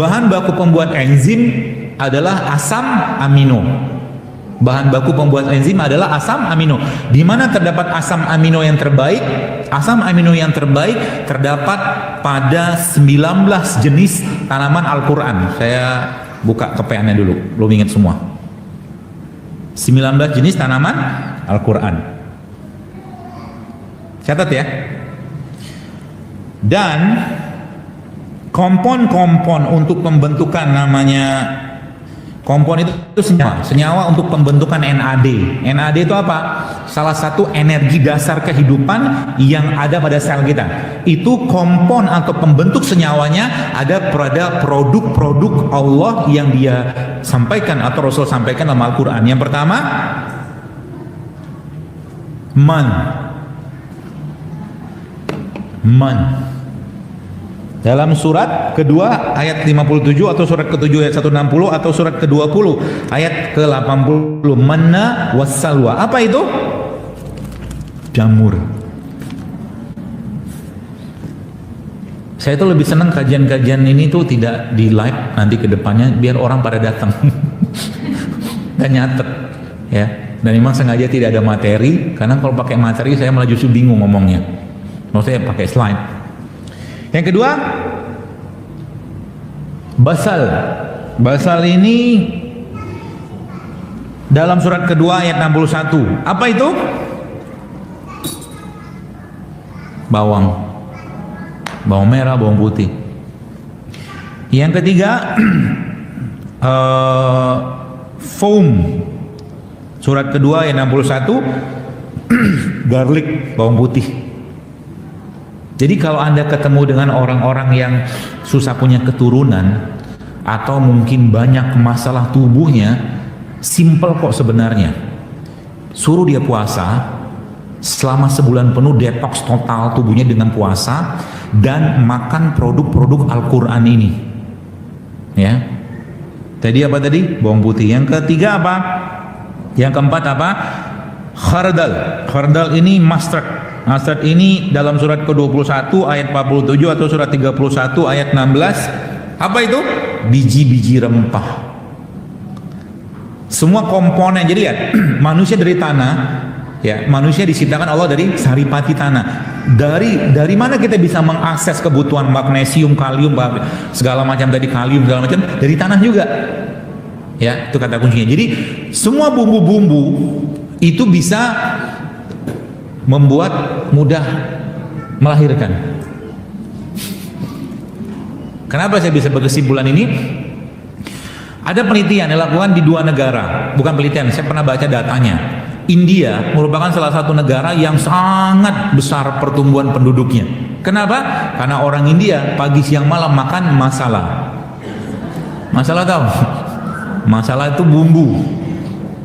Bahan baku pembuat enzim adalah asam amino. Bahan baku pembuat enzim adalah asam amino. Di mana terdapat asam amino yang terbaik? Asam amino yang terbaik terdapat pada 19 jenis tanaman Al-Quran. Saya buka kepeannya dulu, belum ingat semua. 19 jenis tanaman Al-Quran. Catat ya. Dan kompon-kompon untuk pembentukan namanya kompon itu senyawa untuk pembentukan NAD. NAD itu apa? Salah satu energi dasar kehidupan yang ada pada sel kita. Itu kompon atau pembentuk senyawanya ada pada produk-produk Allah yang dia sampaikan atau Rasul sampaikan dalam Al-Quran. Yang pertama, man. Dalam surat kedua ayat 57 atau surat ke-7 ayat 160 atau surat ke-20 ayat ke-80, manna wassalwa. Apa itu? Jamur. Saya tuh lebih senang kajian-kajian ini tuh tidak di live nanti ke depannya biar orang pada datang dan nyatet ya. Dan memang sengaja tidak ada materi karena kalau pakai materi saya malah justru bingung ngomongnya. Maksudnya pakai slide. Yang kedua, basal. Basal ini dalam surat kedua ayat 61. Apa itu? Bawang. Bawang merah, bawang putih. Yang ketiga, foam. Surat kedua ayat 61, garlic, bawang putih. Jadi kalau Anda ketemu dengan orang-orang yang susah punya keturunan atau mungkin banyak masalah tubuhnya, simple kok sebenarnya. Suruh dia puasa selama sebulan penuh, detox total tubuhnya dengan puasa dan makan produk-produk Al-Quran ini. Ya. Tadi apa tadi? Bawang putih. Yang ketiga apa? Yang keempat apa? Khardal. Khardal ini mustard. Mustard ini dalam surat ke-21 ayat 47 atau surat 31 ayat 16. Apa itu? Biji-biji rempah. Semua komponen. Jadi lihat, manusia dari tanah, ya, manusia diciptakan Allah dari saripati tanah. Dari mana kita bisa mengakses kebutuhan magnesium, kalium, segala macam tadi, kalium segala macam dari tanah juga. Ya, itu kata kuncinya. Jadi semua bumbu-bumbu itu bisa membuat mudah melahirkan. Kenapa saya bisa berkesimpulan ini? Ada penelitian yang dilakukan di 2 negara. Bukan penelitian, saya pernah baca datanya. India merupakan salah satu negara yang sangat besar pertumbuhan penduduknya. Kenapa? Karena orang India pagi siang malam makan masala. Masala tahu? Masala itu bumbu.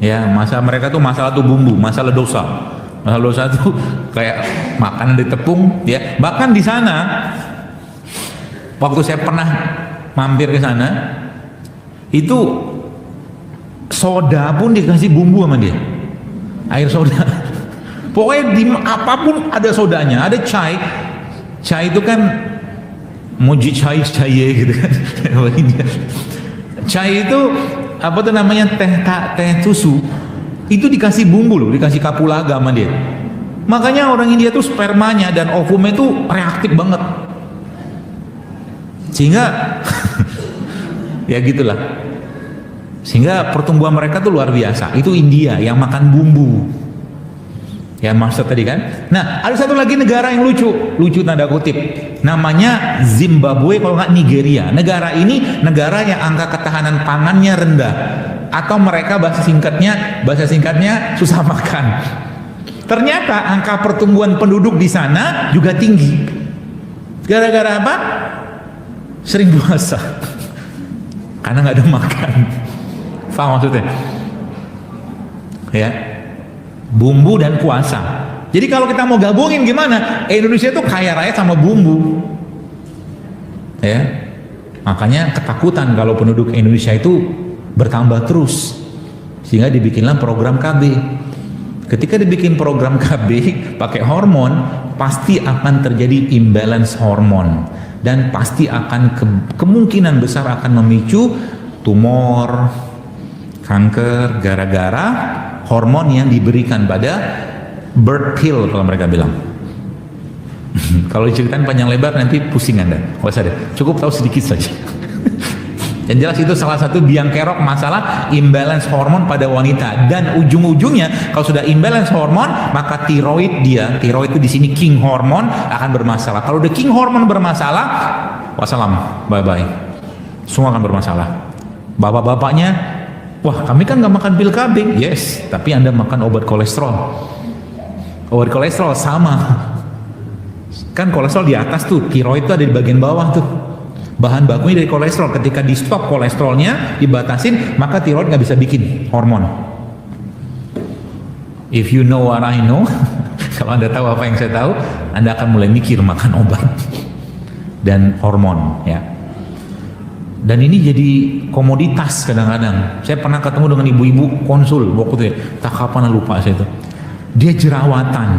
Ya, mereka tuh masala tuh bumbu, masala dosa. Masala dosa itu kayak makanan di tepung, ya. Bahkan di sana, waktu saya pernah mampir ke sana, itu soda pun dikasih bumbu sama dia, air soda. Pokoknya apapun ada sodanya. Ada chai itu kan moji chai gitu kan. Chai itu apa tuh namanya, teh susu. Itu dikasih bumbu loh, dikasih kapulaga sama dia. Makanya orang India tuh spermanya dan ovumnya tuh reaktif banget. Sehingga ya gitulah. Sehingga pertumbuhan mereka tuh luar biasa. Itu India yang makan bumbu. Ya maksud tadi kan. Nah, ada satu lagi negara yang lucu tanda kutip. Namanya Zimbabwe kalau nggak Nigeria. Negara ini negara yang angka ketahanan pangannya rendah. Atau mereka bahasa singkatnya susah makan. Ternyata angka pertumbuhan penduduk di sana juga tinggi. Gara-gara apa? Sering puasa. Karena nggak ada makan. Paham maksudnya? Ya, bumbu dan puasa. Jadi kalau kita mau gabungin gimana? Indonesia itu kaya raya sama bumbu. Ya, makanya ketakutan kalau penduduk Indonesia itu bertambah terus, sehingga dibikinlah program KB. Ketika dibikin program KB pakai hormon, pasti akan terjadi imbalance hormon. dan pasti akan kemungkinan besar akan memicu tumor, kanker gara-gara hormon yang diberikan pada birth pill kalau mereka bilang. Kalau diceritain panjang lebar nanti pusing Anda. Nggak usah deh, cukup tahu sedikit saja. Yang jelas itu salah satu biang kerok masalah imbalance hormon pada wanita, dan ujung-ujungnya kalau sudah imbalance hormon maka tiroid itu di sini king hormon akan bermasalah. Kalau udah king hormon bermasalah, wassalam, bye bye, semua akan bermasalah. Bapak-bapaknya, wah kami kan nggak makan pil KB, yes, tapi Anda makan obat kolesterol. Obat kolesterol sama. Kan kolesterol di atas tuh, tiroid itu ada di bagian bawah tuh. Bahan bakunya dari kolesterol. Ketika di stop kolesterolnya, dibatasin, maka tiroid nggak bisa bikin hormon. If you know what I know, kalau Anda tahu apa yang saya tahu, Anda akan mulai mikir makan obat dan hormon, ya. Dan ini jadi komoditas kadang-kadang. Saya pernah ketemu dengan ibu-ibu konsul waktu itu, ya, tak kapan lupa saya itu. Dia jerawatan.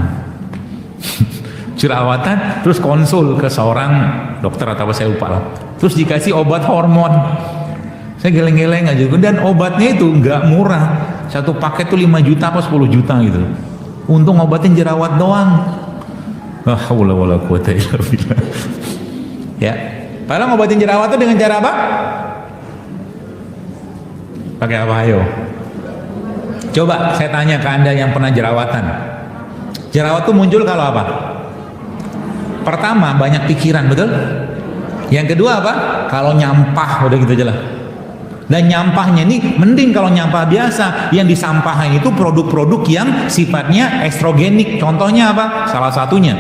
Jerawatan, terus konsul ke seorang dokter atau apa saya lupa lah, terus dikasih obat hormon. Saya geleng-geleng aja, dan obatnya itu nggak murah, satu paket tuh 5 juta apa 10 juta gitu. Untung obatin jerawat doang. La haula wala quwata illa billah. Ya, padahal ngobatin jerawat itu dengan cara apa? Pakai apa ayo? Coba saya tanya ke Anda yang pernah jerawatan. Jerawat tuh muncul kalau apa? Pertama, banyak pikiran, betul? Yang kedua apa? Kalau nyampah, udah gitu aja lah. Dan nyampahnya ini mending kalau nyampah biasa. Yang disampahin itu produk-produk yang sifatnya estrogenik. Contohnya apa? Salah satunya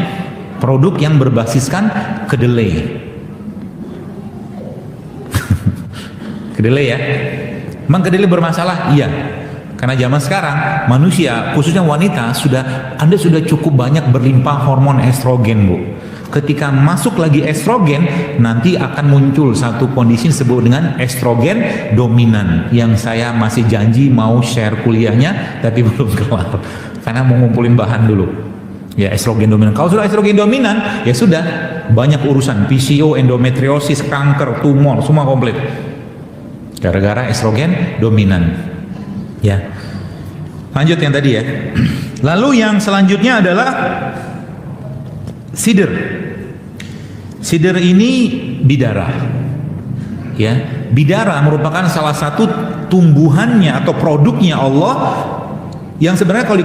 produk yang berbasiskan kedelai. Kedelai ya. Emang kedelai bermasalah? Iya. Karena zaman sekarang manusia, khususnya wanita, Anda sudah cukup banyak berlimpah hormon estrogen, Bu. Ketika masuk lagi estrogen, nanti akan muncul satu kondisi disebut dengan estrogen dominan, yang saya masih janji mau share kuliahnya tapi belum kelar karena mau ngumpulin bahan dulu. Ya, estrogen dominan. Kalau sudah estrogen dominan, ya sudah, banyak urusan, PCO, endometriosis, kanker, tumor, semua komplit gara-gara estrogen dominan. Ya, lanjut yang tadi ya. Lalu yang selanjutnya adalah sider. Sider ini bidara. Ya, bidara merupakan salah satu tumbuhannya atau produknya Allah yang sebenarnya kalau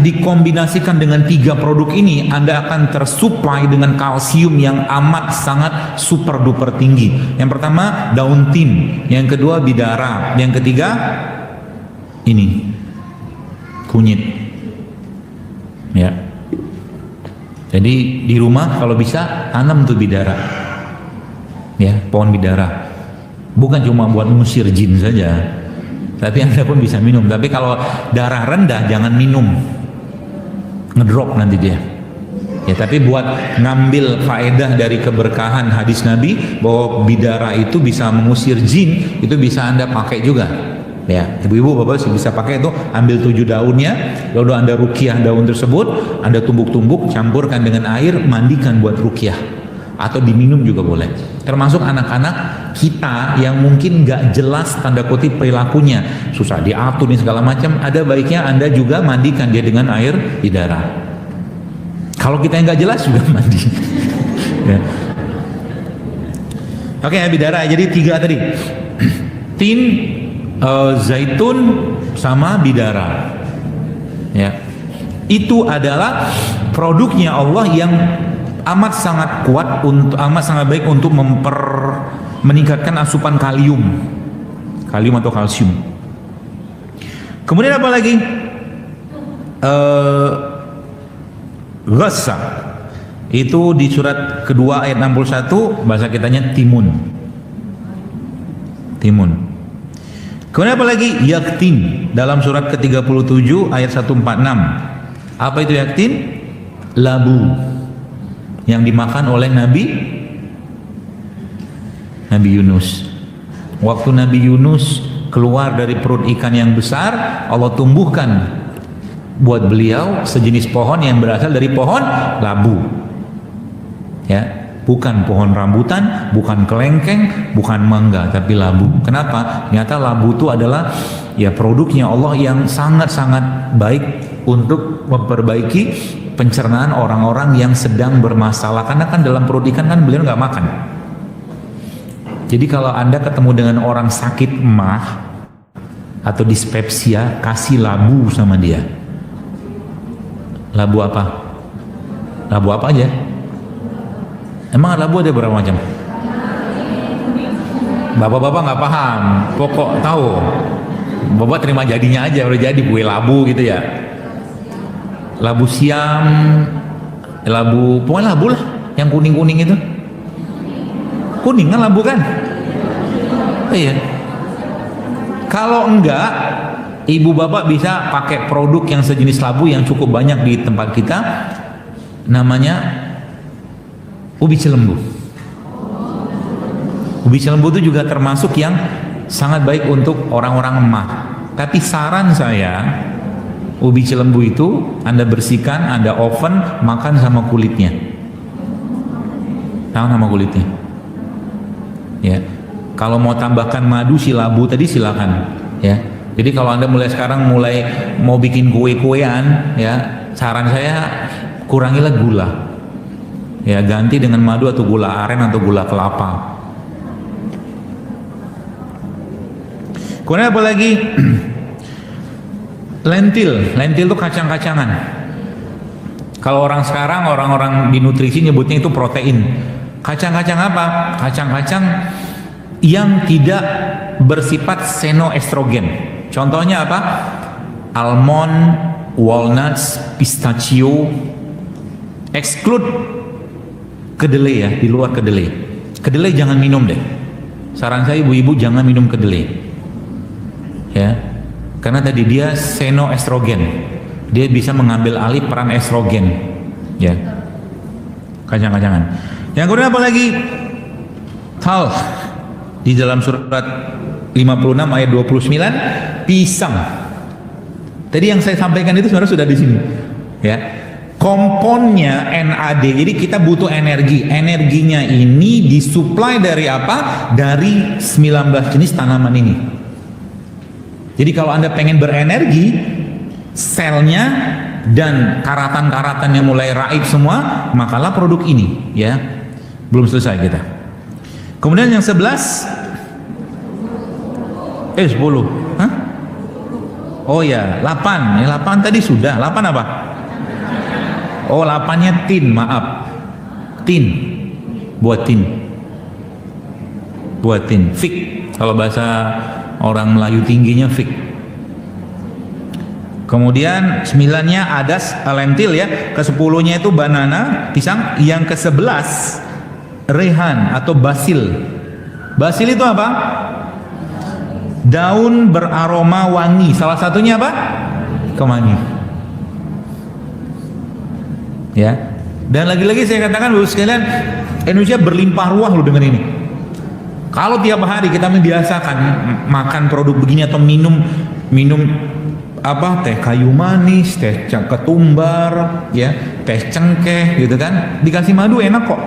dikombinasikan dengan 3 produk ini, Anda akan tersuplai dengan kalsium yang amat sangat super duper tinggi. Yang pertama daun tim, yang kedua bidara, yang ketiga ini kunyit. Ya. Jadi di rumah kalau bisa tanam tuh bidara, ya, pohon bidara. Bukan cuma buat mengusir jin saja, tapi Anda pun bisa minum. Tapi kalau darah rendah jangan minum, ngedrop nanti dia. Ya, tapi buat ngambil faedah dari keberkahan hadis Nabi bahwa bidara itu bisa mengusir jin, itu bisa Anda pakai juga. Ya, ibu-ibu bapak bisa pakai itu, ambil 7 daunnya, lalu Anda ruqyah daun tersebut, Anda tumbuk-tumbuk, campurkan dengan air, mandikan buat ruqyah, atau diminum juga boleh. Termasuk anak-anak kita yang mungkin nggak jelas tanda kutip perilakunya, susah diatur nih segala macam, ada baiknya Anda juga mandikan dia dengan air bidara. Kalau kita yang nggak jelas juga mandi. Ya. Oke, bidara. Jadi 3 tadi, tin, zaitun sama bidara. Ya, itu adalah produknya Allah yang amat sangat kuat, amat sangat baik untuk meningkatkan asupan kalium atau kalsium. Kemudian apa lagi? Ghassa, itu di surat kedua ayat 61, bahasa kitanya timun. Kemudian apa lagi? Yaktin, dalam surat ke-37 ayat 146. Apa itu yaktin? Labu yang dimakan oleh Nabi Yunus. Waktu Nabi Yunus keluar dari perut ikan yang besar, Allah tumbuhkan buat beliau sejenis pohon yang berasal dari pohon labu. Ya, Bukan pohon rambutan, bukan kelengkeng, bukan mangga, tapi labu. Kenapa? Ternyata labu itu adalah ya produknya Allah yang sangat-sangat baik untuk memperbaiki pencernaan orang-orang yang sedang bermasalah. Karena kan dalam perut ikan kan beliau nggak makan. Jadi kalau Anda ketemu dengan orang sakit emah atau dispepsia, kasih labu sama dia. Labu apa? Labu apa aja? Emang labu ada berapa macam? Bapak-bapak nggak paham, pokok tahu. Bapak terima jadinya aja, udah jadi kue labu gitu ya. Labu siam, labu, pokoknya labu lah, yang kuning-kuning itu. Kuning kan labu kan? Iya. Kalau enggak, ibu bapak bisa pakai produk yang sejenis labu yang cukup banyak di tempat kita, namanya ubi cilembu. Ubi cilembu itu juga termasuk yang sangat baik untuk orang-orang emah. Tapi saran saya, ubi cilembu itu Anda bersihkan, Anda oven, makan sama kulitnya. Tahu sama kulitnya? Ya. Kalau mau tambahkan madu si labu tadi silakan. Ya. Jadi kalau Anda mulai sekarang mau bikin kue-kuean, ya, saran saya kurangilah gula. Ya, ganti dengan madu atau gula aren atau gula kelapa. Kemudian apa lagi? Lentil itu kacang-kacangan. Kalau orang sekarang, orang-orang di nutrisi nyebutnya itu protein. Kacang-kacang apa? Kacang-kacang yang tidak bersifat senoestrogen. Contohnya apa? Almond, walnuts, pistachio. Exclude kedelai ya, di luar kedelai. Kedelai jangan minum deh. Saran saya ibu-ibu jangan minum kedelai. Ya. Karena tadi dia senoestrogen. Dia bisa mengambil alih peran estrogen. Ya. Kacang-kacangan. Yang kedua apa lagi? Tal. Di dalam surat 56 ayat 29, pisang. Tadi yang saya sampaikan itu sebenarnya sudah di sini. Ya. Komponnya NAD, jadi kita butuh energi. Energinya ini disuplai dari apa? Dari 19 jenis tanaman ini. Jadi kalau Anda pengen berenergi, selnya dan karatan-karatan yang mulai raib semua, makalah produk ini, ya. Belum selesai kita. Kemudian yang 11 10. Hah? Oh ya, 8. Ya, 8 tadi sudah. 8 apa? Oh, 8-nya tin, maaf. Tin. Buat tin. Fig. Kalau bahasa orang Melayu tingginya fig. Kemudian 9-nya adas, lentil ya. Ke-10-nya itu banana, pisang. Yang ke-11 rehan atau basil. Basil itu apa? Daun beraroma wangi. Salah satunya apa? Kemangi. Ya. Dan lagi-lagi saya katakan Bapak sekalian, Indonesia berlimpah ruah loh dengan ini. Kalau tiap hari kita membiasakan makan produk begini atau minum apa, teh kayu manis, teh ketumbar, ya, teh cengkeh gitu kan, dikasih madu enak kok.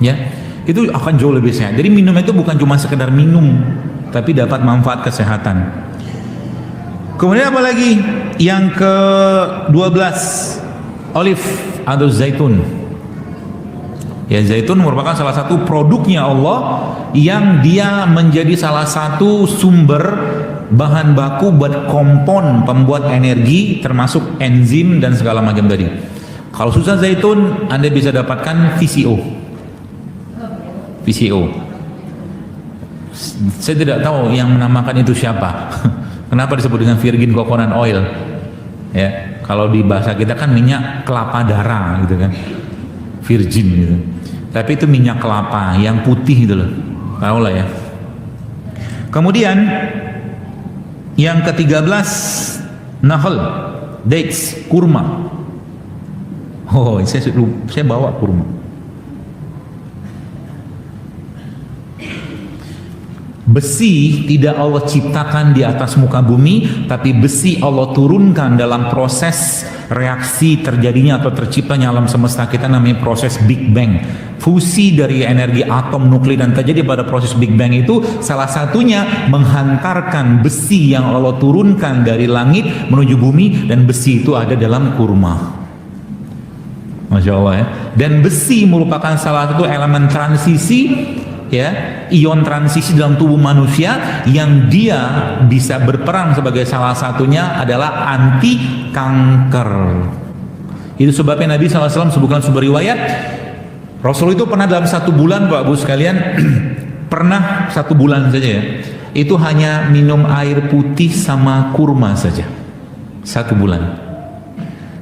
Ya. Itu akan jauh lebih sehat. Jadi minum itu bukan cuma sekedar minum, tapi dapat manfaat kesehatan. Kemudian apa lagi? Yang ke-12, olive atau zaitun. Ya, zaitun merupakan salah satu produknya Allah yang dia menjadi salah satu sumber bahan baku buat kompon pembuat energi, termasuk enzim dan segala macam tadi. Kalau susah zaitun, Anda bisa dapatkan VCO. Saya tidak tahu yang menamakan itu siapa. Kenapa disebut dengan virgin coconut oil? Ya, kalau di bahasa kita kan minyak kelapa darah gitu kan, virgin gitu. Tapi itu minyak kelapa yang putih gitu loh, tahu lah ya. Kemudian yang ke-13 nakhal, dates, kurma. Oh, saya bawa kurma. Besi tidak Allah ciptakan di atas muka bumi, tapi besi Allah turunkan dalam proses reaksi terjadinya atau terciptanya alam semesta kita, namanya proses Big Bang. Fusi dari energi atom, nuklir, dan terjadi pada proses Big Bang itu salah satunya menghantarkan besi yang Allah turunkan dari langit menuju bumi, dan besi itu ada dalam kurma. Masya Allah ya. Dan besi merupakan salah satu elemen transisi, ya, ion transisi dalam tubuh manusia, yang dia bisa berperan sebagai salah satunya adalah anti kanker. Itu sebabnya Nabi SAW sebutkan sebuah riwayat, Rasul itu pernah dalam 1 bulan, Bapak Ibu sekalian, pernah 1 bulan saja ya, itu hanya minum air putih sama kurma saja 1 bulan.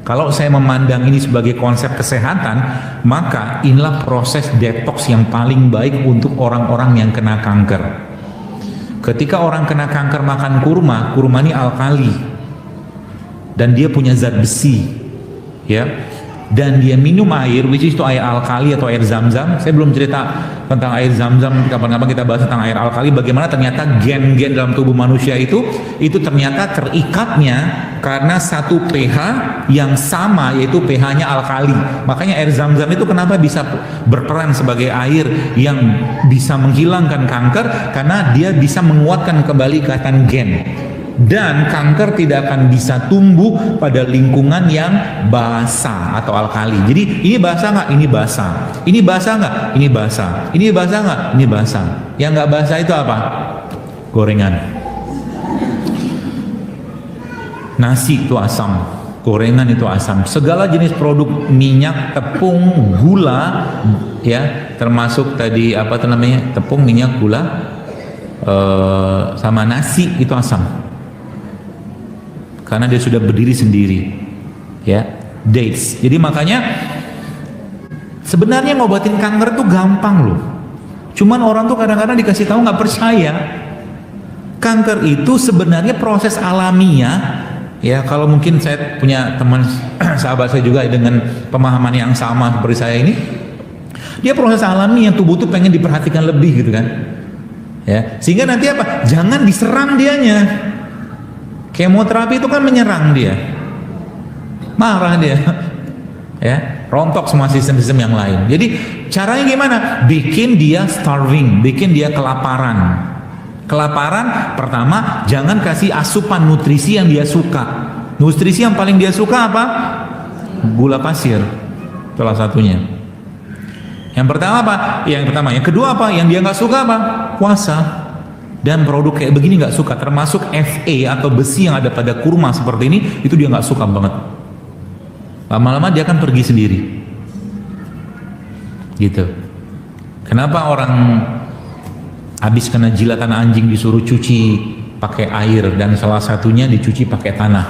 Kalau saya memandang ini sebagai konsep kesehatan, maka inilah proses detox yang paling baik untuk orang-orang yang kena kanker. Ketika orang kena kanker makan kurma, kurma ini alkali dan dia punya zat besi, ya. Dan dia minum air, which is itu air alkali atau air zam-zam. Saya belum cerita tentang air zam-zam, kapan-kapan kita bahas tentang air alkali, bagaimana ternyata gen-gen dalam tubuh manusia itu ternyata terikatnya karena satu pH yang sama, yaitu pH-nya alkali. Makanya air zam-zam itu kenapa bisa berperan sebagai air yang bisa menghilangkan kanker, karena dia bisa menguatkan kembali ikatan gen. Dan kanker tidak akan bisa tumbuh pada lingkungan yang basah atau alkali. Jadi ini basah nggak? Ini basah. Ini basah nggak? Ini basah. Ini basah nggak? Ini basah. Yang nggak basah itu apa? Gorengan. Nasi itu asam, gorengan itu asam. Segala jenis produk minyak, tepung, gula, ya, termasuk tadi apa namanya, tepung, minyak, gula, sama nasi itu asam. Karena dia sudah berdiri sendiri, ya, dates. Jadi makanya sebenarnya ngobatin kanker tuh gampang loh. Cuman orang tuh kadang-kadang dikasih tahu nggak percaya. Kanker itu sebenarnya proses alamiah, ya. Kalau mungkin saya punya teman sahabat saya juga dengan pemahaman yang sama seperti saya ini, dia proses alami yang tubuh tuh pengen diperhatikan lebih gitu kan, ya. Sehingga nanti apa? Jangan diserang dianya. Kemoterapi itu kan menyerang dia, marah dia, ya, rontok semua sistem-sistem yang lain. Jadi caranya gimana? Bikin dia starving, bikin dia kelaparan. Kelaparan pertama, jangan kasih asupan nutrisi yang dia suka. Nutrisi yang paling dia suka apa? Gula pasir, salah satunya. Yang pertama apa? Yang pertama. Yang kedua apa? Yang dia nggak suka apa? Puasa. Dan produk kayak begini nggak suka, termasuk Fe atau besi yang ada pada kurma seperti ini, itu dia nggak suka banget. Lama-lama dia akan pergi sendiri, gitu. Kenapa orang habis kena jilatan anjing disuruh cuci pakai air dan salah satunya dicuci pakai tanah?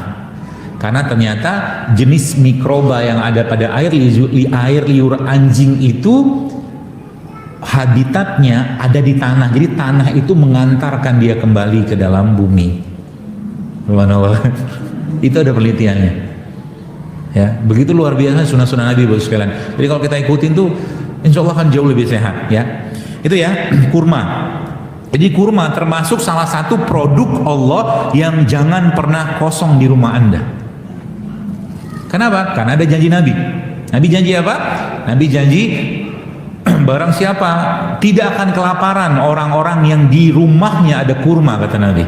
Karena ternyata jenis mikroba yang ada pada air liur anjing itu habitatnya ada di tanah, jadi tanah itu mengantarkan dia kembali ke dalam bumi. Subhanallah. Itu ada penelitiannya, ya. Begitu luar biasa sunnah-sunnah Nabi, Bapak sekalian. Jadi kalau kita ikutin tuh, insya Allah akan jauh lebih sehat, ya. Itu ya, kurma. Jadi kurma termasuk salah satu produk Allah yang jangan pernah kosong di rumah Anda. Kenapa? Karena ada janji Nabi. Nabi janji apa? Nabi janji barang siapa tidak akan kelaparan orang-orang yang di rumahnya ada kurma, kata Nabi,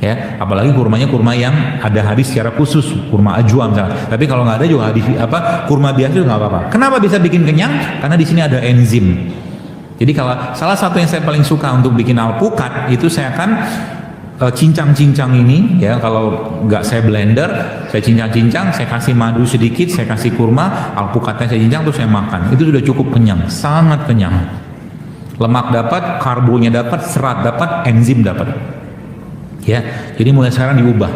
ya. Apalagi kurmanya kurma yang ada hadis secara khusus, kurma ajwa misalnya. Tapi kalau nggak ada juga hadis apa, kurma biasa juga nggak apa-apa. Kenapa bisa bikin kenyang? Karena di sini ada enzim. Jadi kalau salah satu yang saya paling suka untuk bikin alpukat itu, saya akan cincang-cincang ini, ya. Kalau nggak saya blender, saya cincang-cincang, saya kasih madu sedikit, saya kasih kurma, alpukatnya saya cincang, terus saya makan. Itu sudah cukup kenyang, sangat kenyang. Lemak dapat, karbonya dapat, serat dapat, enzim dapat, ya. Jadi mulai sekarang diubah.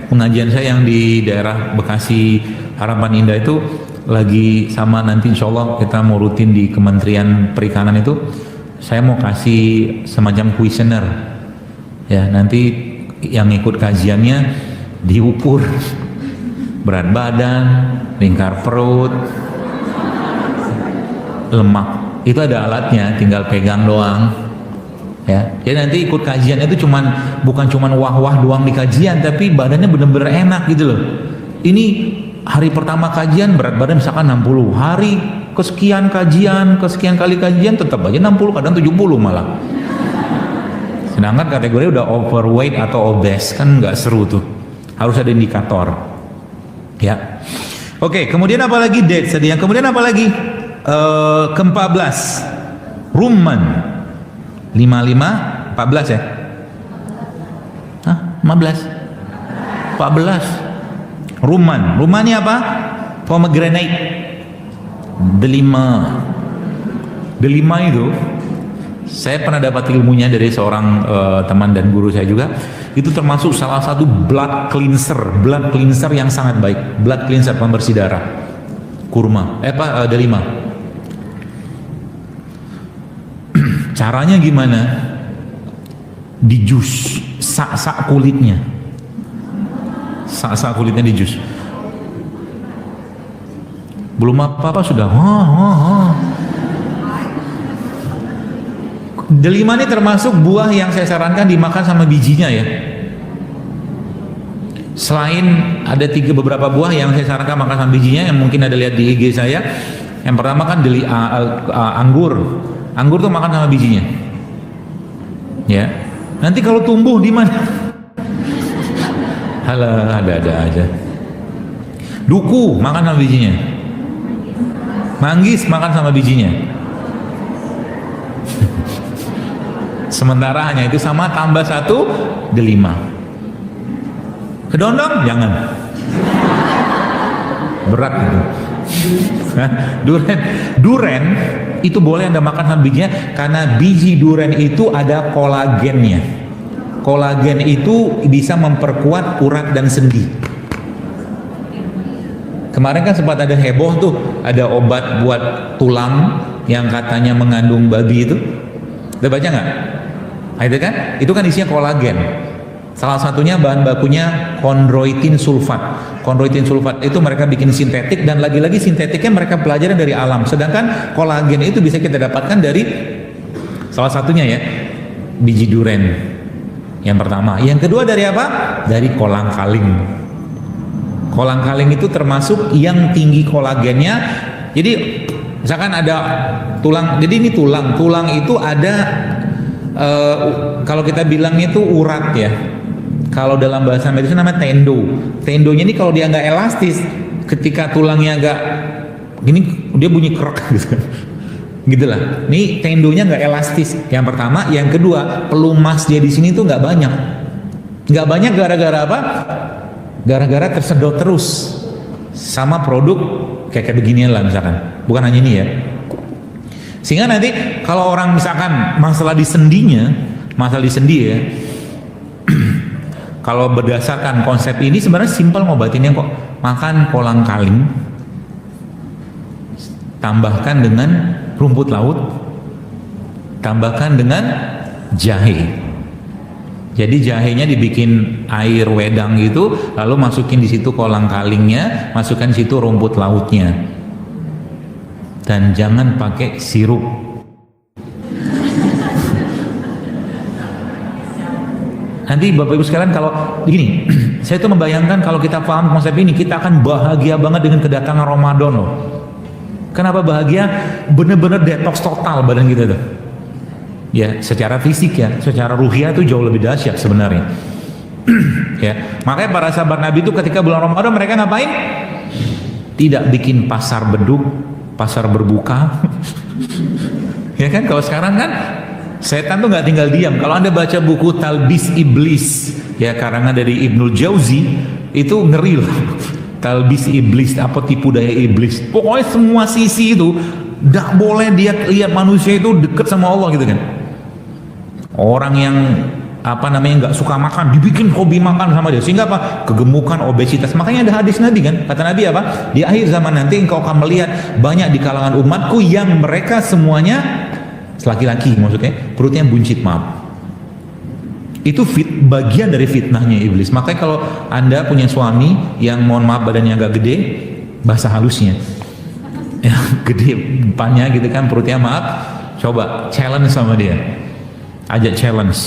Pengajian saya yang di daerah Bekasi Harapan Indah itu lagi sama, nanti insya Allah kita mau rutin di Kementerian Perikanan itu, saya mau kasih semacam kuesioner. Ya, nanti yang ikut kajiannya diukur berat badan, lingkar perut, lemak. Itu ada alatnya, tinggal pegang doang. Ya, jadi nanti ikut kajian itu bukan cuman wah-wah doang di kajian, tapi badannya bener-bener enak gitu loh. Ini hari pertama kajian berat badan misalkan 60, hari kesekian kajian, kesekian kali kajian tetap aja 60, kadang 70 malah. Sedangkan kategori udah overweight atau obese kan nggak seru tuh, harus ada indikator. Ya, oke. Kemudian apa lagi dates tadi? Yang kemudian apa lagi? Ke-14, rumman. 55, 14 ya? Hah? 15? 14. Rumman. Rumman ini apa? Pomegranate. Delima. Delima itu, saya pernah dapat ilmunya dari seorang teman dan guru saya juga. Itu termasuk salah satu blood cleanser yang sangat baik. Blood cleanser, pembersih darah. Kurma. Delima. Caranya gimana? Di jus, sak kulitnya. Sak kulitnya di jus. Belum apa-apa sudah. Delima ini termasuk buah yang saya sarankan dimakan sama bijinya ya. Selain ada beberapa buah yang saya sarankan makan sama bijinya, yang mungkin ada lihat di IG saya. Yang pertama kan anggur. Anggur tuh makan sama bijinya. Ya. Nanti kalau tumbuh di mana? Halah, ada aja. Duku makan sama bijinya. Manggis makan sama bijinya. Sementara hanya itu sama tambah 1 delima. Kedondong jangan. Berat itu. Duren itu boleh Anda makan sama bijinya, karena biji duren itu ada kolagennya. Kolagen itu bisa memperkuat urat dan sendi. Kemarin kan sempat ada heboh tuh, ada obat buat tulang yang katanya mengandung babi itu. Udah baca nggak? Nah, itu kan isinya kolagen. Salah satunya bahan bakunya chondroitin sulfat. Chondroitin sulfat itu mereka bikin sintetik, dan lagi-lagi sintetiknya mereka pelajari dari alam. Sedangkan kolagen itu bisa kita dapatkan dari salah satunya ya, biji duren. Yang pertama. Yang kedua dari apa? Dari kolang-kaling. Kolang-kaling itu termasuk yang tinggi kolagennya. Jadi misalkan ada tulang, jadi ini tulang itu ada kalau kita bilang itu urat ya. Kalau dalam bahasa medis namanya tendo. Tendonya ini kalau dia nggak elastis, ketika tulangnya nggak gini, dia bunyi kerak gitu. Gitulah. Ini tendonya nggak elastis. Yang pertama, yang kedua, pelumas dia di sini tuh nggak banyak. Nggak banyak gara-gara apa? Gara-gara tersedot terus sama produk kayak beginian lah misalkan. Bukan hanya ini ya. Sehingga nanti kalau orang misalkan masalah di sendinya, masalah di sendi ya. Kalau berdasarkan konsep ini sebenarnya simpel ngobatinnya kok. Makan kolang-kaling, tambahkan dengan rumput laut, tambahkan dengan jahe. Jadi jahenya dibikin air wedang gitu, lalu masukin di situ kolang-kalingnya, masukkan di situ rumput lautnya. Dan jangan pakai sirup. Nanti Bapak Ibu sekalian kalau begini, saya tuh membayangkan kalau kita paham konsep ini, kita akan bahagia banget dengan kedatangan Ramadan loh. Kenapa bahagia? Bener-bener detox total badan kita tuh. Ya, secara fisik ya, secara ruhiyah itu jauh lebih dahsyat sebenarnya. Ya, makanya para sahabat Nabi itu ketika bulan Ramadan mereka ngapain? Tidak bikin pasar beduk, pasar berbuka. Ya kan, kalau sekarang kan setan tuh nggak tinggal diam. Kalau Anda baca buku Talbis Iblis ya, karangan dari Ibnul Jauzi, itu ngeri loh. Talbis Iblis, apa tipu daya iblis. Pokoknya semua sisi itu nggak boleh dia lihat manusia itu deket sama Allah gitu kan. Orang yang nggak suka makan dibikin hobi makan sama dia, sehingga apa? Kegemukan, obesitas. Makanya ada hadis Nabi kan, kata Nabi apa? Di akhir zaman nanti engkau akan melihat banyak di kalangan umatku yang mereka semuanya laki-laki, maksudnya perutnya buncit, maaf. Itu bagian dari fitnahnya iblis. Makanya kalau Anda punya suami yang mohon maaf badannya agak gede, bahasa halusnya ya, gede depannya gitu kan, perutnya maaf, coba challenge sama dia. ajak challenge.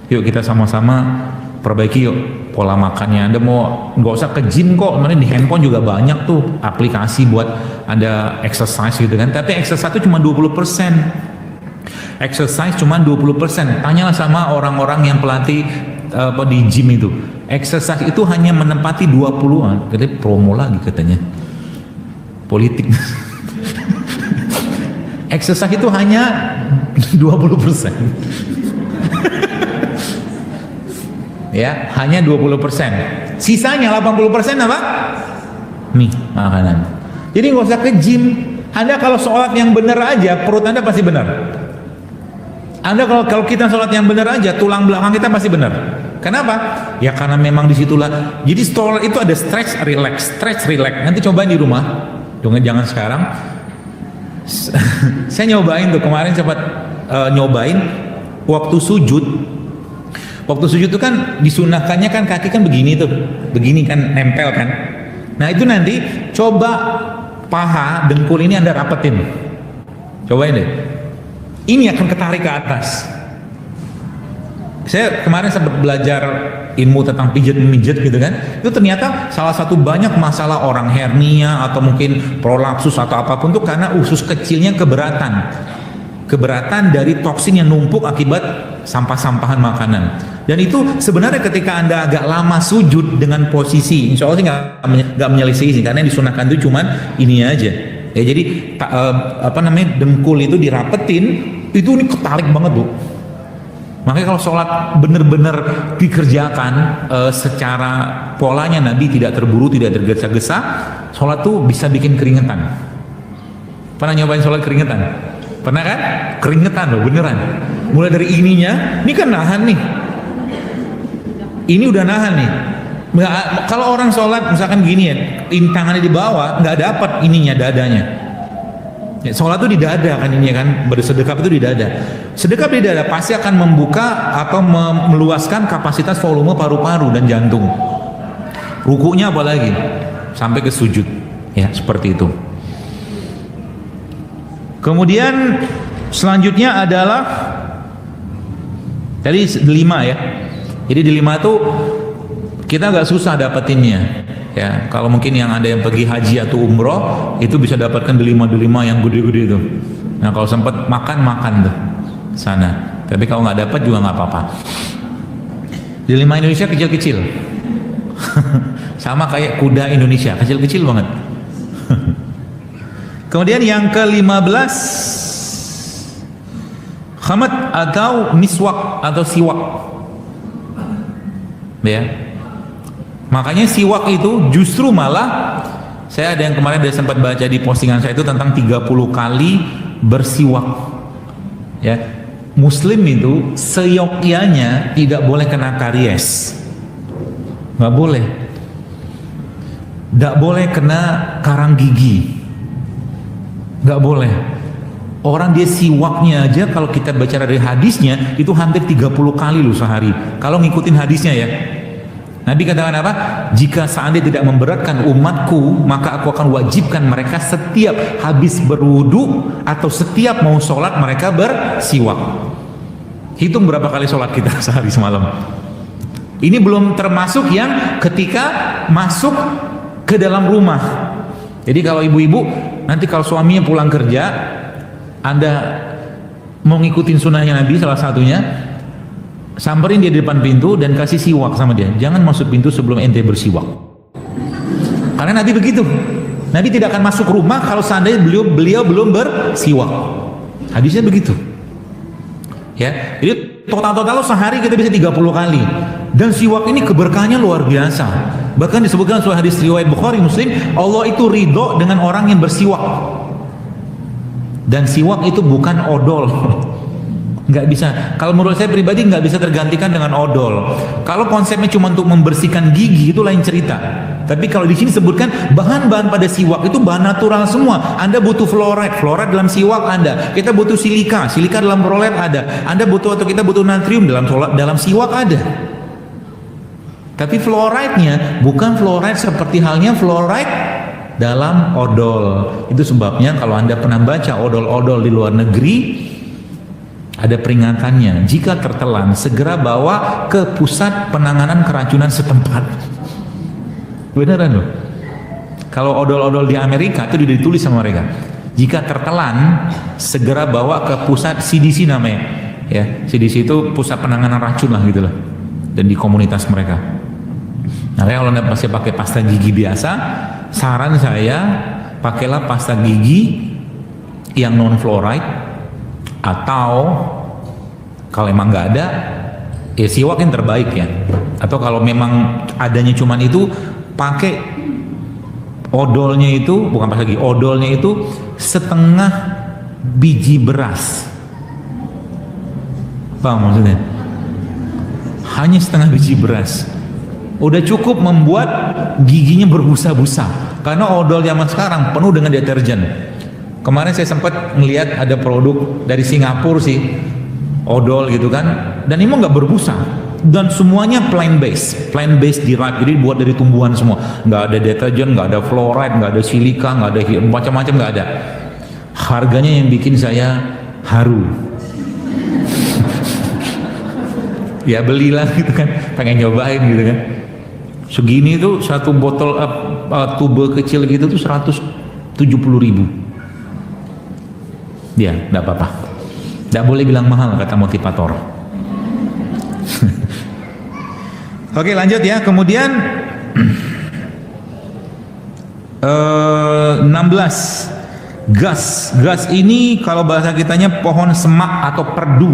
Yuk kita sama-sama perbaiki yuk pola makannya. Anda mau nggak usah ke gym kok, sebenarnya di handphone juga banyak tuh aplikasi buat Anda exercise gitu kan. Tapi exercise itu cuma 20%. Exercise cuma 20%. Tanyalah sama orang-orang yang pelatih di gym itu. Exercise itu hanya menempati 20-an. Jadi promo lagi katanya. Politik. Exercise itu hanya 20%. Ya, hanya 20%. Sisanya 80% apa? Nih, makanan. Jadi nggak usah ke gym. Anda kalau sholat yang benar aja, perut Anda pasti benar. Anda kalau kita sholat yang benar aja, tulang belakang kita pasti benar. Kenapa? Ya karena memang disitulah. Jadi sholat itu ada stretch, relax, stretch, relax. Nanti cobain di rumah. Jangan sekarang. Saya nyobain tuh kemarin, sempat nyobain waktu sujud. Waktu sujud itu kan disunahkannya kan kaki kan begini tuh, begini kan nempel kan. Nah itu nanti coba paha dengkul ini Anda rapetin, cobain deh. Ini akan ketarik ke atas. Saya kemarin sempat belajar ilmu tentang pijat-memijat gitu kan. Itu ternyata salah satu banyak masalah orang hernia atau mungkin prolapsus atau apapun tuh karena usus kecilnya keberatan dari toksin yang numpuk akibat sampah-sampahan makanan. Dan itu sebenarnya ketika Anda agak lama sujud dengan posisi, insya Allah sih nggak menyelisih sih, karena yang disunahkan itu cuman ini aja. Ya jadi dengkul itu dirapetin, itu ini ketarik banget bu. Makanya kalau sholat benar-benar dikerjakan secara polanya, Nabi tidak terburu, tidak tergesa-gesa, sholat tuh bisa bikin keringetan. Pernah nyobain sholat keringetan? Pernah kan? Keringetan loh, beneran. Mulai dari ininya, ini kan nahan nih. Ini udah nahan nih. Kalau orang sholat misalkan gini ya, tangannya di bawah, nggak dapat ininya, dadanya. Ya, sholat itu di dada kan ini kan, bersedekap itu di dada. Sedekap di dada pasti akan membuka atau meluaskan kapasitas volume paru-paru dan jantung. Rukunya apalagi sampai ke sujud, ya seperti itu. Kemudian selanjutnya adalah tadi 5 ya. Jadi di 5 tuh kita agak susah dapetinnya. Ya, kalau mungkin yang ada yang pergi haji atau umroh itu bisa dapatkan delima yang gede-gede itu. Nah kalau sempat makan tuh sana. Tapi kalau nggak dapat juga nggak apa-apa. Delima Indonesia kecil-kecil, sama kayak kuda Indonesia, kecil-kecil banget. Kemudian yang ke-15 khamat atau miswak atau siwak. Ya. Makanya siwak itu justru malah, saya ada yang kemarin dia sempat baca di postingan saya itu tentang 30 kali bersiwak. Ya. Muslim itu seyogyanya tidak boleh kena karies. Nggak boleh. Nggak boleh kena karang gigi. Nggak boleh. Orang dia siwaknya aja kalau kita baca dari hadisnya itu hampir 30 kali loh sehari. Kalau ngikutin hadisnya ya. Nabi katakan apa? Jika seandainya tidak memberatkan umatku, maka aku akan wajibkan mereka setiap habis berwudu atau setiap mau sholat mereka bersiwak. Hitung berapa kali sholat kita sehari semalam. Ini belum termasuk yang ketika masuk ke dalam rumah. Jadi kalau ibu-ibu nanti kalau suaminya pulang kerja, Anda mau ngikutin sunnahnya Nabi salah satunya, samperin dia di depan pintu dan kasih siwak sama dia. Jangan masuk pintu sebelum ente bersiwak. Karena Nabi begitu. Nabi tidak akan masuk rumah kalau seandainya beliau belum bersiwak. Hadisnya begitu. Ya, jadi total sehari kita bisa 30 kali. Dan siwak ini keberkahannya luar biasa. Bahkan disebutkan suatu hadis riwayat Bukhari Muslim, Allah itu ridho dengan orang yang bersiwak. Dan siwak itu bukan odol. Nggak bisa, kalau menurut saya pribadi nggak bisa tergantikan dengan odol. Kalau konsepnya cuma untuk membersihkan gigi itu lain cerita. Tapi kalau di sini sebutkan bahan-bahan pada siwak itu bahan natural semua. Anda butuh fluoride dalam siwak Anda. Kita butuh silika dalam fluoride ada. Anda butuh atau kita butuh natrium dalam siwak ada. Tapi fluoride-nya bukan fluoride seperti halnya fluoride dalam odol. Itu sebabnya kalau Anda pernah baca odol-odol di luar negeri, Ada peringatannya, jika tertelan segera bawa ke pusat penanganan keracunan setempat. Beneran loh. Kalau odol-odol di Amerika itu ditulis sama mereka, jika tertelan segera bawa ke pusat CDC namanya, ya CDC itu pusat penanganan racun lah gitu loh, dan di komunitas mereka. Nah kalau anda masih pakai pasta gigi biasa, saran saya pakailah pasta gigi yang non fluoride, atau kalau emang nggak ada ya siwak yang terbaik ya, atau kalau memang adanya cuman itu pakai odolnya itu, bukan pas lagi odolnya itu setengah biji beras. Paham maksudnya? Hanya setengah biji beras udah cukup membuat giginya berbusa-busa, karena odol zaman sekarang penuh dengan deterjen. Kemarin saya sempat melihat ada produk dari Singapura sih, odol gitu kan, dan ini nggak berbusa, dan semuanya plant based derived, jadi buat dari tumbuhan semua, nggak ada deterjen, nggak ada fluoride, nggak ada silika, nggak ada macam-macam, nggak ada. Harganya yang bikin saya haru. Ya belilah gitu kan, pengen nyobain gitu kan. Segini tuh satu botol tube kecil gitu tuh 170.000. Ya, enggak apa-apa. Enggak boleh bilang mahal kata motivator. Oke, lanjut ya. Kemudian 16. Gas. Gas ini kalau bahasa kitanya pohon semak atau perdu.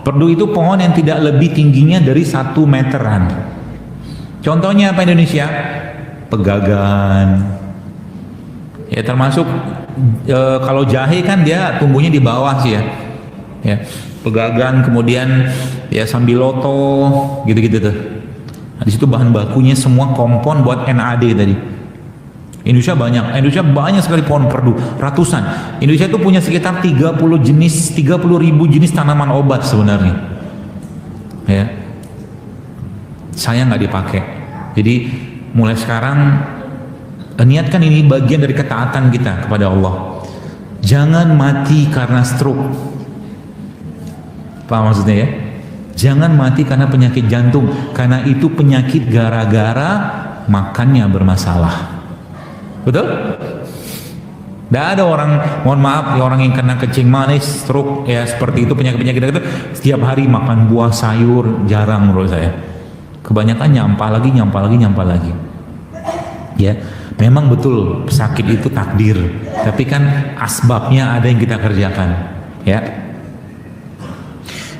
Perdu itu pohon yang tidak lebih tingginya dari 1 meteran. Contohnya apa Indonesia? Pegagan. Ya termasuk kalau jahe kan dia tumbuhnya di bawah sih ya. Ya, pegagan, kemudian ya sambiloto, gitu-gitu tuh. Nah, di situ bahan bakunya semua kompon buat NAD tadi. Indonesia banyak sekali pohon perdu, ratusan. Indonesia itu punya sekitar 30.000 jenis tanaman obat sebenarnya. Ya. Saya nggak dipakai. Jadi mulai sekarang niatkan, ini bagian dari ketaatan kita kepada Allah. Jangan mati karena stroke. Paham maksudnya ya? Jangan mati karena penyakit jantung, karena itu penyakit gara-gara makannya bermasalah. Betul? Tidak ada orang, mohon maaf ya, orang yang kena kencing manis, stroke ya seperti itu, penyakit-penyakit itu setiap hari makan buah sayur, jarang menurut saya. Kebanyakan nyampah lagi. Ya. Memang betul sakit itu takdir, tapi kan asbabnya ada yang kita kerjakan, ya.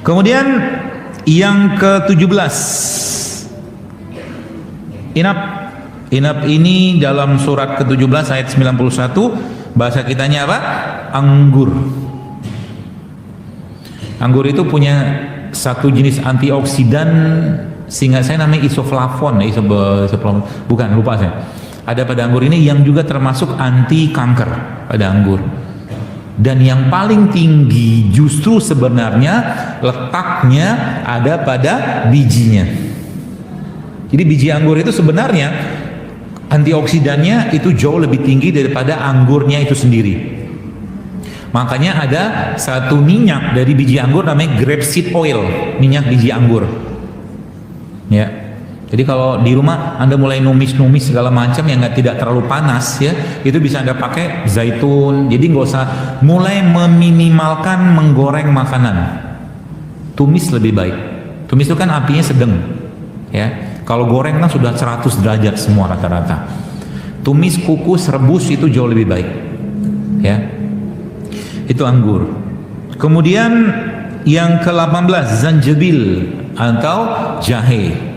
Kemudian yang ke-17, inap ini dalam surat ke-17 ayat 91, bahasa kitanya apa? Anggur. Anggur itu punya satu jenis antioksidan, sehingga saya namanya isoflavon, bukan, lupa saya. Ada pada anggur ini yang juga termasuk anti kanker pada anggur. Dan yang paling tinggi justru sebenarnya letaknya ada pada bijinya. Jadi biji anggur itu sebenarnya antioksidannya itu jauh lebih tinggi daripada anggurnya itu sendiri. Makanya ada satu minyak dari biji anggur namanya grapeseed oil, minyak biji anggur. Ya. Jadi kalau di rumah Anda mulai numis-numis segala macam yang tidak terlalu panas ya, itu bisa Anda pakai zaitun. Jadi nggak usah mulai meminimalkan menggoreng makanan. Tumis lebih baik. Tumis itu kan apinya sedang ya. Kalau goreng kan sudah 100 derajat semua rata-rata. Tumis, kukus, rebus itu jauh lebih baik. Ya. Itu anggur. Kemudian yang ke-18 zanjabil atau jahe.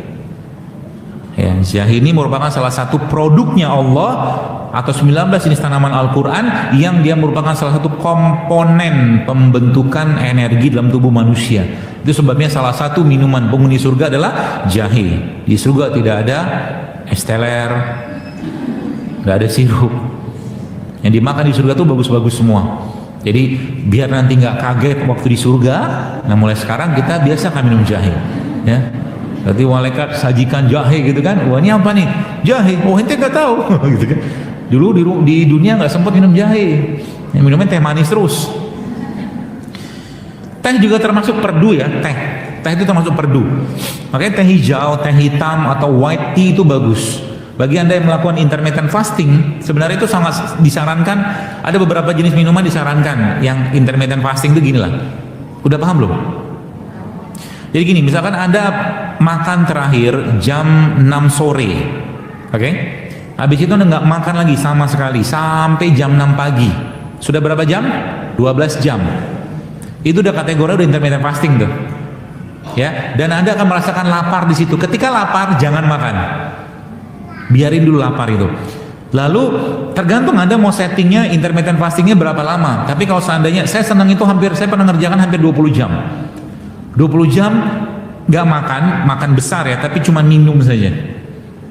Ya, jahe ini merupakan salah satu produknya Allah atau 19 jenis tanaman Al-Quran yang dia merupakan salah satu komponen pembentukan energi dalam tubuh manusia. Itu sebabnya salah satu minuman penghuni surga adalah jahe. Di surga tidak ada es teler, nggak ada sirup. Yang dimakan di surga itu bagus-bagus semua. Jadi biar nanti nggak kaget waktu di surga, nah mulai sekarang kita biasakan minum jahe. Ya. Berarti malaikat sajikan jahe gitu kan, wah ini apa nih? Jahe, oh ente nggak tahu gitu kan. Dulu di dunia nggak sempat minum jahe, minumnya teh manis terus, Teh juga termasuk perdu ya, teh. Teh itu termasuk perdu. Makanya teh hijau, teh hitam atau white tea itu bagus. Bagi Anda yang melakukan intermittent fasting, sebenarnya itu sangat disarankan. Ada beberapa jenis minuman disarankan. Yang intermittent fasting itu gini lah. Udah paham belum? Jadi gini, misalkan Anda makan terakhir jam 6 sore, oke? Habis itu Anda nggak makan lagi sama sekali sampai jam 6 pagi. Sudah berapa jam? 12 jam. Itu udah kategori udah intermittent fasting tuh. Ya, dan Anda akan merasakan lapar di situ. Ketika lapar jangan makan. Biarin dulu lapar itu. Lalu tergantung Anda mau settingnya intermittent fastingnya berapa lama. Tapi kalau seandainya saya senang itu saya pernah ngerjakan hampir 20 jam. 20 jam nggak makan besar ya, tapi cuma minum saja.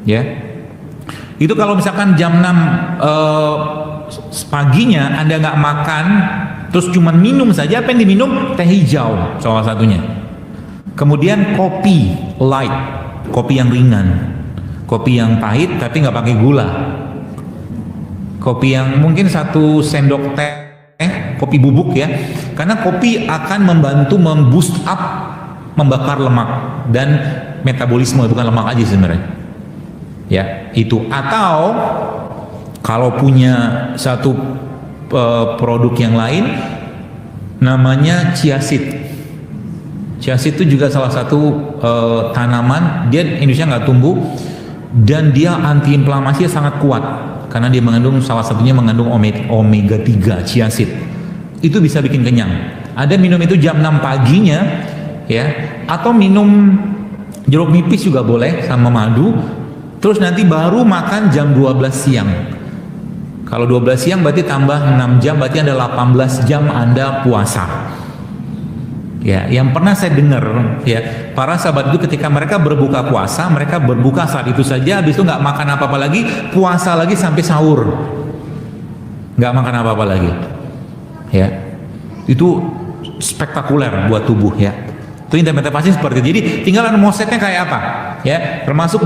Ya. Itu kalau misalkan jam 6 paginya Anda nggak makan, terus cuma minum saja, apa yang diminum? Teh hijau salah satunya. Kemudian kopi light, kopi yang ringan, kopi yang pahit tapi nggak pakai gula, kopi yang mungkin 1 sendok teh, kopi bubuk ya, karena kopi akan membantu memboost up, membakar lemak dan metabolisme, bukan lemak aja sebenarnya. Ya itu. Atau kalau punya satu produk yang lain namanya chia seed. Chia seed itu juga salah satu tanaman, dia Indonesia nggak tumbuh dan dia antiinflamasi sangat kuat karena dia mengandung, salah satunya mengandung omega 3 chia seed. Itu bisa bikin kenyang. Ada minum itu jam 6 paginya ya, atau minum jeruk nipis juga boleh sama madu. Terus nanti baru makan jam 12 siang. Kalau 12 siang berarti tambah 6 jam, berarti ada 18 jam Anda puasa. Ya, yang pernah saya dengar ya, para sahabat itu ketika mereka berbuka puasa, mereka berbuka saat itu saja, habis itu nggak makan apa-apa lagi, puasa lagi sampai sahur, nggak makan apa-apa lagi. Ya, itu spektakuler buat tubuh ya. Itu intermittent fasting seperti itu. Jadi tinggal mau setnya kayak apa ya. Termasuk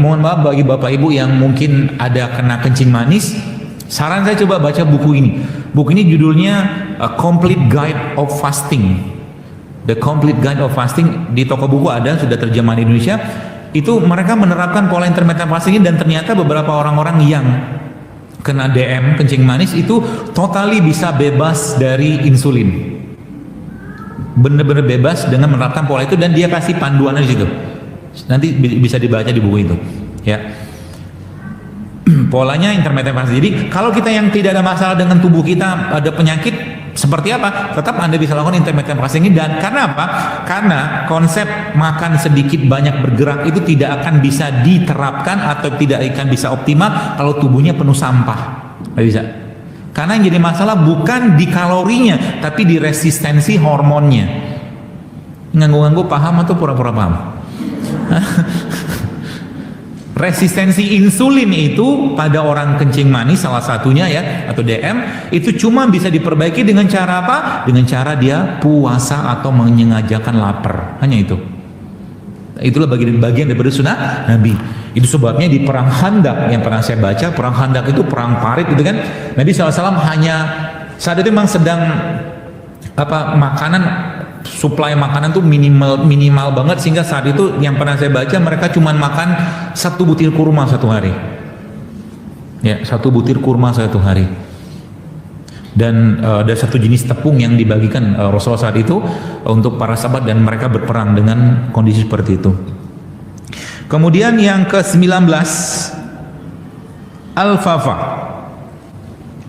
mohon maaf bagi bapak ibu yang mungkin ada kena kencing manis, saran saya coba baca buku ini. Buku ini judulnya A Complete Guide of Fasting. The Complete Guide of Fasting, di toko buku ada, sudah terjemahan di Indonesia. Itu mereka menerapkan pola intermittent fasting ini, dan ternyata beberapa orang-orang yang kena DM kencing manis itu totally bisa bebas dari insulin, bener-bener bebas dengan menerapkan pola itu, dan dia kasih panduannya di situ. Nanti bisa dibaca di buku itu ya. Polanya intermittent fasting. Jadi kalau kita yang tidak ada masalah dengan tubuh kita, ada penyakit seperti apa, tetap Anda bisa lakukan intermittent fasting ini. Dan karena apa? Karena konsep makan sedikit banyak bergerak itu tidak akan bisa diterapkan atau tidak akan bisa optimal kalau tubuhnya penuh sampah. Nggak bisa. Karena yang jadi masalah bukan di kalorinya, tapi di resistensi hormonnya. Nganggu-nganggu paham atau pura-pura paham? Resistensi insulin itu pada orang kencing manis salah satunya ya, atau DM, itu cuma bisa diperbaiki dengan cara apa? Dengan cara dia puasa atau menyengajakan lapar. Hanya itu. Itulah bagian daripada sunnah Nabi. Itu sebabnya di perang Khandaq yang pernah saya baca, perang Khandaq itu perang parit gitu kan. Nabi SAW hanya saat itu memang sedang suplai makanan tuh minimal banget, sehingga saat itu yang pernah saya baca mereka cuma makan 1 butir kurma satu hari. Ya, 1 butir kurma satu hari. Dan ada 1 jenis tepung yang dibagikan Rasulullah saat itu untuk para sahabat, dan mereka berperang dengan kondisi seperti itu. Kemudian yang ke-19 Al-Fafa.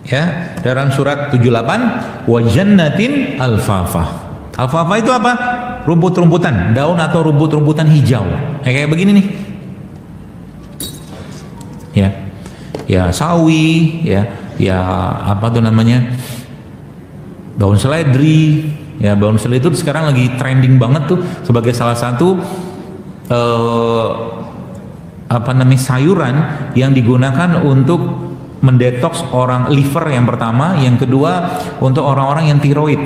Ya, dalam surat 78 wa jannatin al-fafa. Al-fafa itu apa? Rumput-rumputan, daun atau rumput-rumputan hijau. Kayak begini nih. Ya. Ya sawi, ya apa tuh namanya? Daun seledri. Ya, daun seledri itu sekarang lagi trending banget tuh sebagai salah satu sayuran yang digunakan untuk mendetoks orang liver yang pertama, yang kedua untuk orang-orang yang tiroid.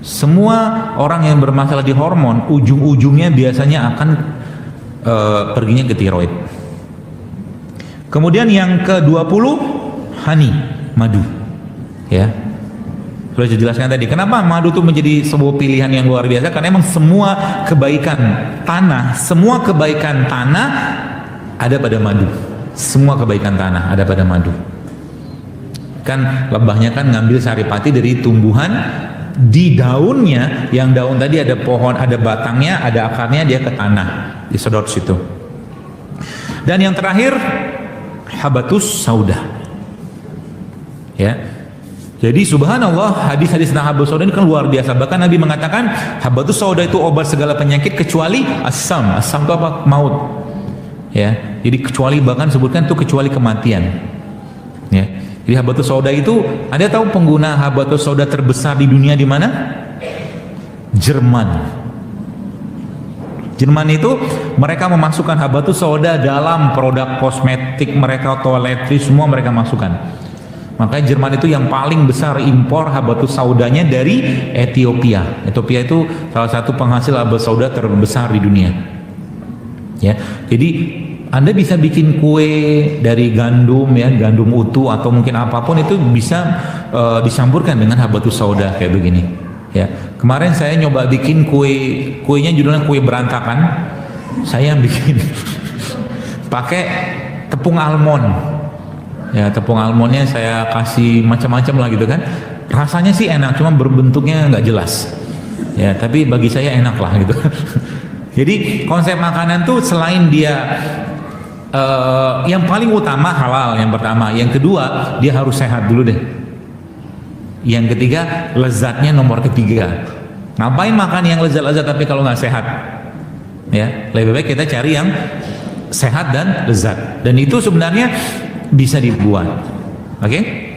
Semua orang yang bermasalah di hormon ujung-ujungnya biasanya akan perginya ke tiroid. Kemudian yang ke-20 honey, madu. Ya. Sudah saya jelaskan tadi. Kenapa madu itu menjadi sebuah pilihan yang luar biasa? Karena emang semua kebaikan tanah ada pada madu. Semua kebaikan tanah ada pada madu. Kan lebahnya kan ngambil saripati dari tumbuhan di daunnya, yang daun tadi ada pohon, ada batangnya, ada akarnya, dia ke tanah, disedot situ. Dan yang terakhir habatus sauda. Ya. Jadi subhanallah, hadis-hadis tentang habatus sauda ini kan luar biasa. Bahkan Nabi mengatakan habatus sauda itu obat segala penyakit kecuali asam. Asam itu apa? Maut. Ya. Jadi kecuali, bahkan sebutkan itu kecuali kematian. Ya. Jadi habatus sauda itu, Anda tahu pengguna habatus sauda terbesar di dunia di mana? Jerman. Jerman itu mereka memasukkan habatus sauda dalam produk kosmetik mereka, toiletries, semua mereka masukkan. Makanya Jerman itu yang paling besar impor habatus saudanya dari Ethiopia. Ethiopia itu salah satu penghasil habatus sauda terbesar di dunia. Ya, jadi Anda bisa bikin kue dari gandum, ya, gandum utuh atau mungkin apapun itu bisa dicampurkan dengan habatus sauda kayak begini. Ya, kemarin saya nyoba bikin kuenya judulnya kue berantakan. Saya bikin pakai tepung almond. Ya, tepung almondnya saya kasih macam-macam lah gitu kan. Rasanya sih enak, cuma berbentuknya nggak jelas. Ya, tapi bagi saya enak lah gitu. Jadi konsep makanan tuh selain dia yang paling utama halal, yang pertama, yang kedua dia harus sehat dulu deh. Yang ketiga lezatnya nomor ketiga. Ngapain makan yang lezat-lezat tapi kalau nggak sehat? Ya, lebih baik kita cari yang sehat dan lezat. Dan itu sebenarnya bisa dibuat. Oke?